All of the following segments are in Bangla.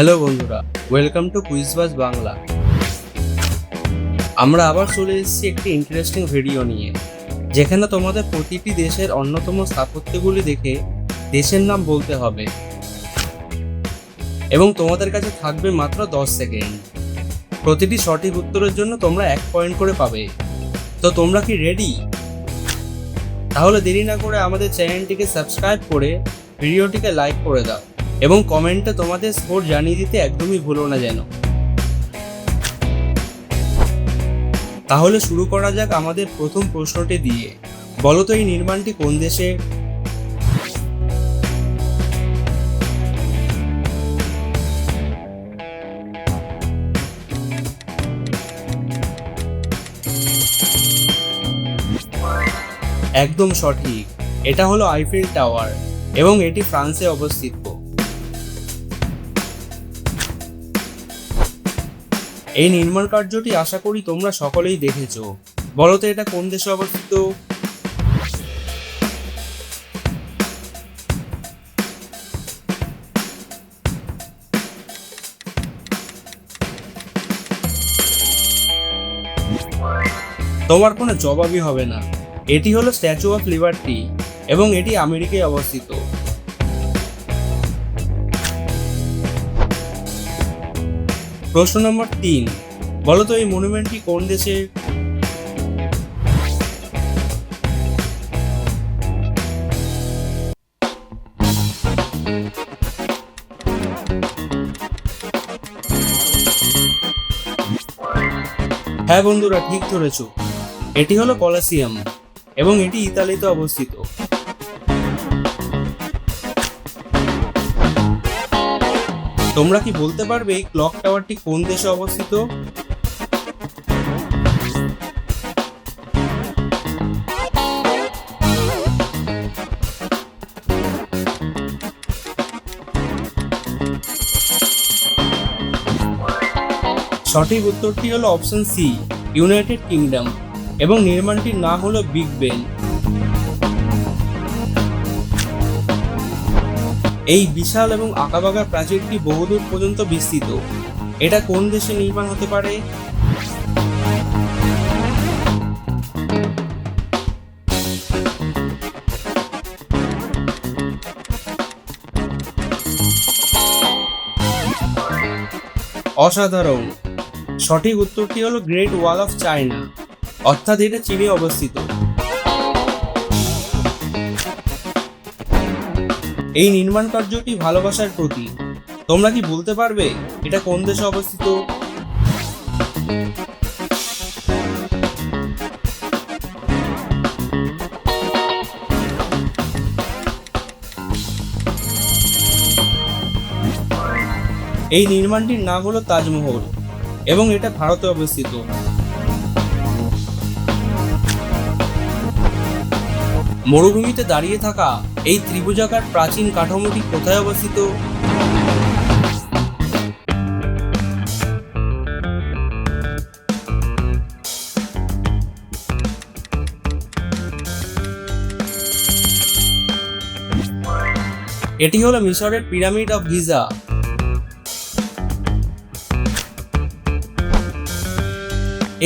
হ্যালো বন্ধুরা, ওয়েলকাম টু কুইজবাজ বাংলা। আমরা আবার চলে এসেছি একটি ইন্টারেস্টিং ভিডিও নিয়ে, যেখানে তোমাদের প্রতিটি দেশের অন্যতম স্থাপত্যগুলি দেখে দেশের নাম বলতে হবে এবং তোমাদের কাছে থাকবে মাত্র 10 সেকেন্ড। প্রতিটি সঠিক উত্তরের জন্য তোমরা 1 পয়েন্ট করে পাবে। তো তোমরা কি রেডি? তাহলে দেরি না করে আমাদের চ্যানেলটিকে সাবস্ক্রাইব করে ভিডিওটিকে লাইক করে দাও এবং কমেন্টে তোমাদের স্কোর জানিয়ে দিতে একদমই ভুলো না যেন। তাহলে শুরু করা যাক আমাদের প্রথম প্রশ্নটি দিয়ে। বলো তো এই নির্মাণটি কোন দেশে? একদম সঠিক, এটা হলো আইফেল টাওয়ার এবং এটি ফ্রান্সে অবস্থিত। এই নির্মাণ কার্যটি আশা করি তোমরা সকলেই দেখেছো। বলো তো এটা কোন দেশে অবস্থিত? তোমার কোনো জবাবই হবে না। এটি হলো স্ট্যাচু অফ লিবার্টি এবং এটি আমেরিকায় অবস্থিত। প্রশ্ন নম্বর 3, বলো তো এই মনুমেন্টটি কোন দেশে? হ্যাঁ বন্ধুরা, ঠিক ধরেছো, এটি হলো কলোসিয়াম এবং এটি ইতালিতে অবস্থিত। তোমরা কি বলতে পারবে এই ক্লক টাওয়ারটি কোন দেশে অবস্থিত? সঠিক উত্তরটি হলো অপশন সি, ইউনাইটেড কিংডম, এবং নির্মাণটির নাম হলো বিগ বেন। এই বিশাল এবং আঁকাবাঁকা প্রাচীরটি বহুদূর পর্যন্ত বিস্তৃত। এটা কোন দেশে নির্মাণ হতে পারে? অসাধারণ, সঠিক উত্তরটি হলো গ্রেট ওয়াল অফ চায়না, অর্থাৎ এটা চীনে অবস্থিত। এই নির্মাণ কার্যটি ভালোবাসার প্রতীক। তোমরা কি বলতে পারবে এটা কোন দেশে অবস্থিত? এই নির্মাণটির নাম হলো তাজমহল এবং এটা ভারতে অবস্থিত। মরুভূমিতে দাঁড়িয়ে থাকা এই ত্রিভুজাকার প্রাচীন কাঠামোটি কোথায় অবস্থিত? এটি হলো মিশরের পিরামিড অফ গিজা।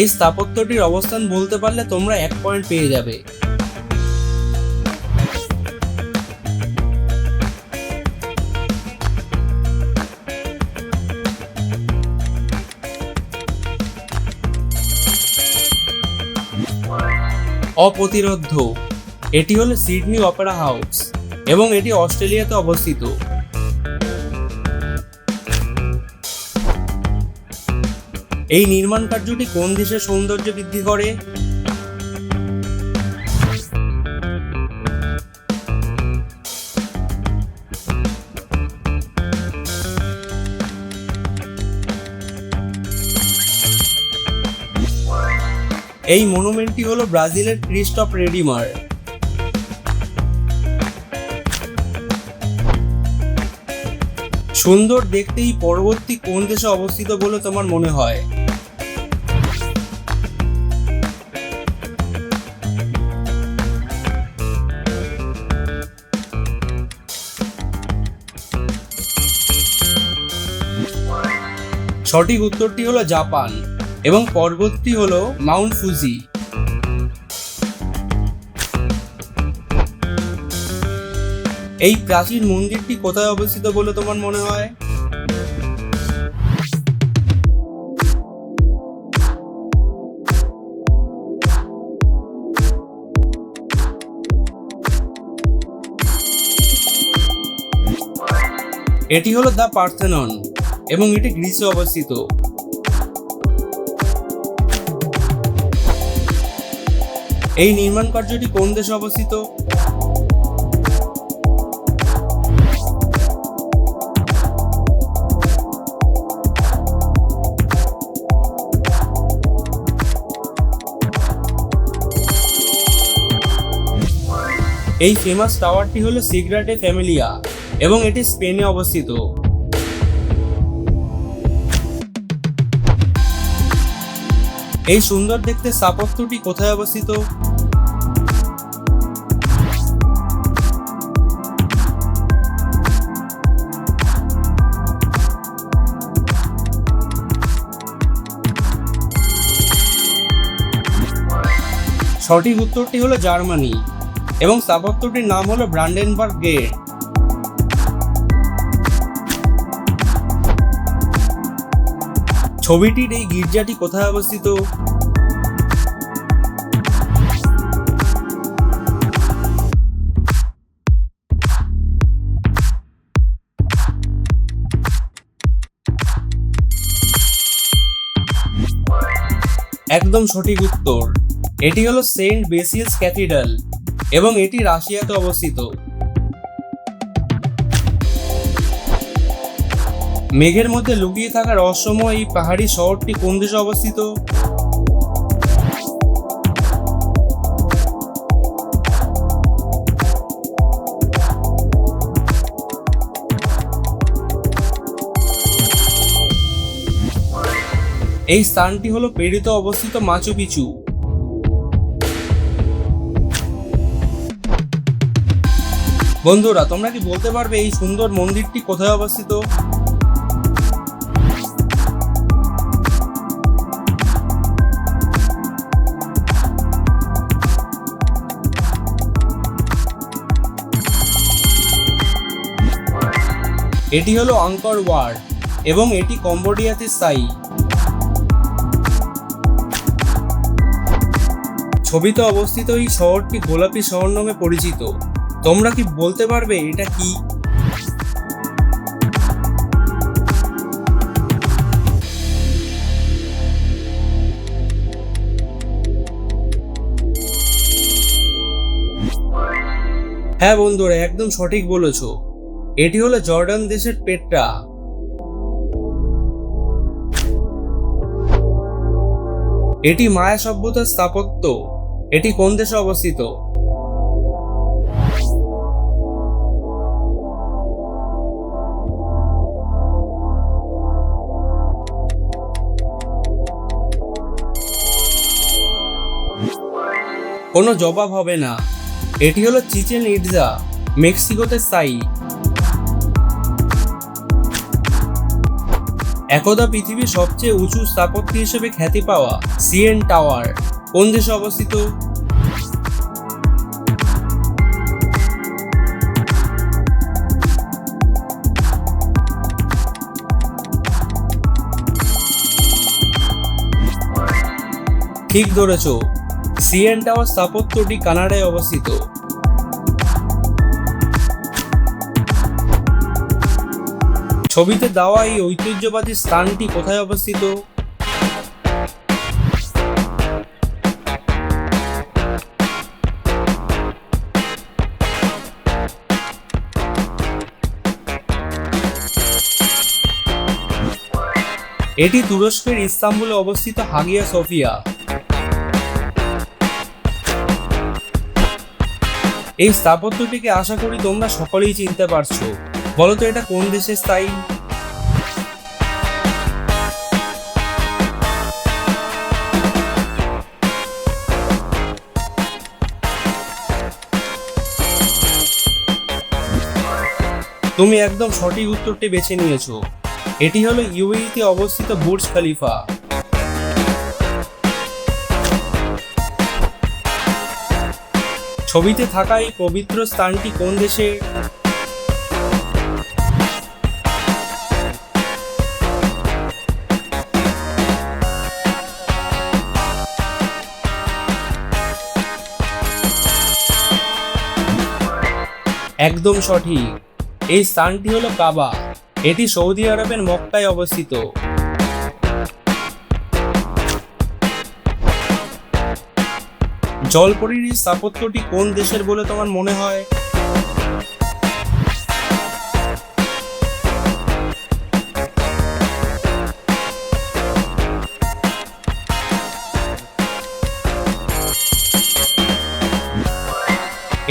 এই স্থাপত্যটির অবস্থান বলতে পারলে তোমরা 1 পয়েন্ট পেয়ে যাবে। অপ্রতিরোধ্য, এটি হলো সিডনি অপেরা হাউস এবং এটি অস্ট্রেলিয়াতে অবস্থিত। এই নির্মাণ কার্যটি কোন দেশের সৌন্দর্য বৃদ্ধি করে? এই মনুমেন্টটি হলো ব্রাজিলের ক্রিস্ট অফ রেডিমার। সুন্দর দেখতে এই পর্বতটি কোন দেশে অবস্থিত বলে তোমার মনে হয়? সঠিক উত্তরটি হলো জাপান এবং পর্বতটি হলো মাউন্ট ফুজি। এই প্রাচীন মন্দিরটি কোথায় অবস্থিত বলে তোমার মনে হয়? এটি হলো দ্য পার্থেনন এবং এটি গ্রিসে অবস্থিত। এই নির্মাণ কার্যটি কোন দেশে অবস্থিত? এই ফেমাস টাওয়ারটি হলো সিগ্রাটে ফ্যামিলিয়া এবং এটি স্পেনে অবস্থিত। এই সুন্দর দেখতে স্থাপত্যটি কোথায় অবস্থিত? সঠিক উত্তরটি হলো জার্মানি এবং স্থাপত্যটির নাম হলো ব্রান্ডেনবার্গ গেট। ছবিটির এই গির্জাটি কোথায় অবস্থিত? একদম সঠিক উত্তর। এটি হলো সেন্ট বেসিলস ক্যাথিড্রাল এবং এটি রাশিয়াতে অবস্থিত। মেঘের মধ্যে লুকিয়ে থাকা রহস্যময় এই পাহাড়ি শহরটি কোন দেশে অবস্থিত? এই স্থানটি হলো পেরুতে অবস্থিত মাচু পিচু। বন্ধুরা, তোমরা কি বলতে পারবে এই সুন্দর মন্দিরটি কোথায় অবস্থিত? এটি হলো আঙ্কর ওয়াট এবং এটি কম্বোডিয়াতে স্থায়ী। ছবিতে অবস্থিত এই শহরটি গোলাপি শহর নামে পরিচিত। তোমরা কি বলতে পারবে এটা কি? হ্যাঁ বন্ধুরা, একদম সঠিক বলেছো। এটি হলো জর্ডান দেশের পেট্রা। এটি মায়া সভ্যতার স্থাপত্য। এটি কোন দেশে অবস্থিত? কোনো জবাব হবে না। এটি হলো চিচেন ইটজা, মেক্সিকোতে স্থায়ী। একদা পৃথিবীর সবচেয়ে উঁচু স্থাপত্য হিসেবে খ্যাতি পাওয়া সিএন টাওয়ার কোন দেশে অবস্থিত? ঠিক ধরেছ, সিএন টাওয়ার স্থাপত্যটি কানাডায় অবস্থিত। ছবিতে দেওয়া এই ঐতিহ্যবাহী স্থানটি কোথায় অবস্থিত? এটি তুরস্কের ইস্তাম্বুলে অবস্থিত হাগিয়া সোফিয়া। এই স্থাপত্যটিকে আশা করি তোমরা সকলেই চিনতে পারছো। বলো তো এটা কোন দেশে স্থায়ী? তুমি একদম সঠিক উত্তরটি বেছে নিয়েছো। এটি হলো ইউএইতে অবস্থিত বুর্জ খলিফা। ছবিতে থাকা এই পবিত্র স্থানটি কোন দেশে? একদম সঠিক, এই স্থানটি হলো কাবা। এটি সৌদি আরবের মক্কায় অবস্থিত। জলপরীর এই স্থাপত্যটি কোন দেশের বলে তোমার মনে হয়?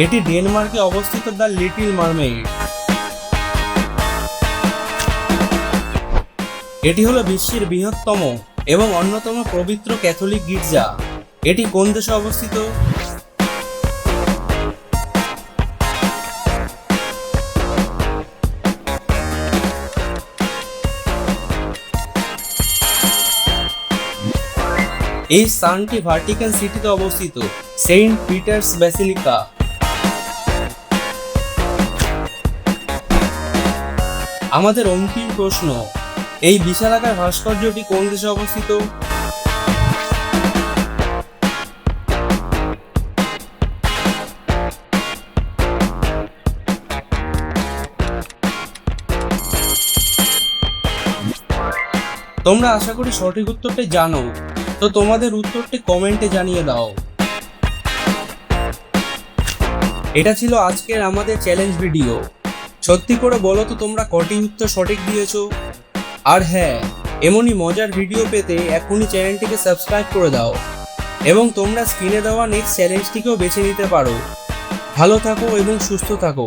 এটি ডেনমার্কে অবস্থিত দ্য লিটল মারমেইড। এটি হলো বিশ্বের বৃহত্তম এবং অন্যতম পবিত্র ক্যাথলিক গির্জা। এটি কোন দেশে অবস্থিত? এই স্থানটি ভাটিকান সিটিতে অবস্থিত, সেন্ট পিটার্স ব্যাসিলিকা। আমাদের অন্তিম প্রশ্ন, এই বিশালাকার ভাস্কর্যটি কোন দেশে অবস্থিত? তোমরা আশা করি সঠিক উত্তরটি জানো, তো তোমাদের উত্তরটি কমেন্টে জানিয়ে দাও। এটা ছিল আজকের আমাদের চ্যালেঞ্জ ভিডিও। সত্যি করে বলো তো তোমরা কটি উত্তর সঠিক দিয়েছো? আর হ্যাঁ, এমনই মজার ভিডিও পেতে এখনই চ্যানেলটিকে সাবস্ক্রাইব করে দাও এবং তোমরা স্ক্রিনে দেওয়া নেক্সট চ্যালেঞ্জটিকেও বেছে নিতে পারো। ভালো থাকো এবং সুস্থ থাকো।